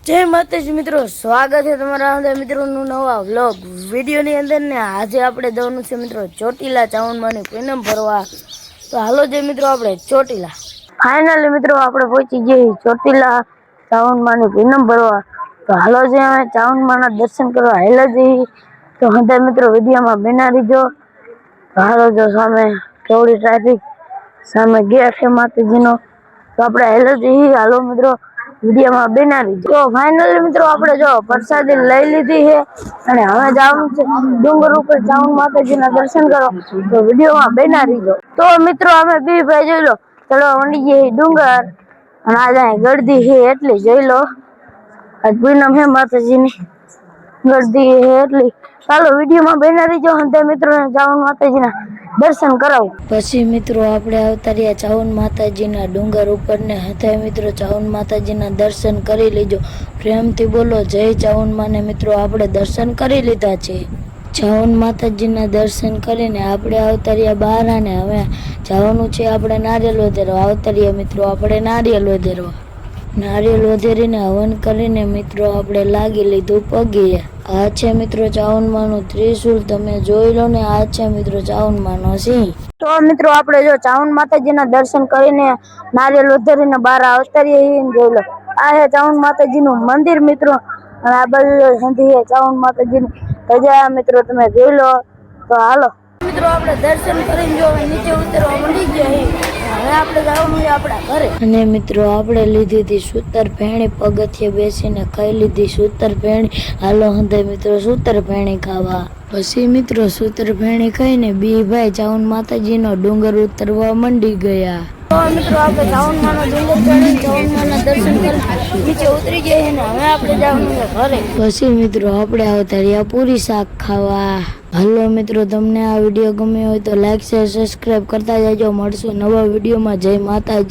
जय माताजी मित्रों, स्वागत है तमारा मित्रों नवा व्लॉग वीडियो ની અંદર ને આજે આપણે જવાનું છે મિત્રો ચોટીલા ચાવણમાંની પૂનમ ભરવા। તો હાલો જે મિત્રો આપણે ચોટીલા ફાઇનલી મિત્રો આપણે પહોંચી ગઈ ચોટીલા ચાવણમાંની પૂનમ ભરવા। તો હાલો જે અમે ચાવણમાંના દર્શન કરવા હેલા જઈ। તો હંધે મિત્રો વિડિયોમાં બના રહીજો। હાલો જો સામે કેવડી ટ્રાફિક સામે ગેટ છે માતાજીનો। તો આપણે હેલા જઈ। હાલો મિત્રો वीडियो में बना रही। तो फाइनली मित्रों આપણે જો પ્રસાદી લઈ લીધી છે અને હવે જવાનું છે ડુંગર ઉપર ચાવણ માતાજીના દર્શન કરો। તો વિડિયો માં બના રહીજો। તો મિત્રો અમે બી ભાઈ જોઈ લો ચલો વંડી ગઈ ડુંગર અને આ જાય ગળદી છે એટલી જોઈ લો। આજ પૂનમ છે માતાજીની ગળદી છે એટલી। ચાલો વિડિયો માં બના રહીજો। હંતે મિત્રો ચાવણ માતાજીના दर्शन कराओ। પછી મિત્રો આપણે આવતા રહ્યા ચાવણ માતાજીના ડુંગર ઉપર ને હથે મિત્રો ચાવણ માતાજીના દર્શન કરી લેજો। પ્રેમથી બોલો જય ચાવણ માને। મિત્રો આપણે દર્શન કરી લીધા છે। ચાવણ માતાજીના દર્શન કરીને આપણે આવતા રહ્યા બહાર અને હવે જવાનું છે આપણે નારિયેલ વધેરવા। આવતા રહ્યા મિત્રો આપણે નારિયેલ વધેરવા। नारियल વધેરીને હવન કરીને મિત્રો આપણે લાગી લીધું પગે। આ છે મિત્રો ચાવણમાંનું ત્રિશુલ તમે જોઈ લો ને। આ છે મિત્રો ચાવણમાંનો સિંહ। તો મિત્રો આપણે જો ચાવણ માતાજીના દર્શન કરીને નારિયેલ વધેરીને બહાર આવતા રહીએ જોઈ લો। આ છે ચાવણ માતાજીનું મંદિર મિત્રો અને આ બાજુ સંધી છે ચાવણ માતાજીની ધજા મિત્રો તમે જોઈ લો। તો હાલો મિત્રો આપણે દર્શન કરીને જો નીચે ઉતરવા મળી ગયા હવે આપણે જવાનું છે આપણા ઘરે। અને મિત્રો આપણે લીધી હતી સૂતર ભેણી પગથિયે બેસીને ખાઈ લીધી સૂતર ભેણી। હાલો હંધે મિત્રો સૂતર ભેણી ખાવા। પછી મિત્રો સૂતર ભેણી ખાઈને બી ભાઈ ચાવણ માતાજીનો ડુંગર ઉતરવા મંડી ગયા। તો મિત્રો આપણે ચાવણમાંનો ડુંગર ચડી ચાવણમાંના દર્શન કરી નીચે ઉતરી ગયા ને હવે આપણે જવાનું છે ઘરે। પછી મિત્રો આપણે આવતા રહ્યા પૂરી શાક ખાવા। हेलो मित्रों तमने आ वीडियो गम्यो हो तो लाइक शेर सब्सक्राइब करता जाजो। મળશું નવા વિડિયોમાં। જય માતાજી।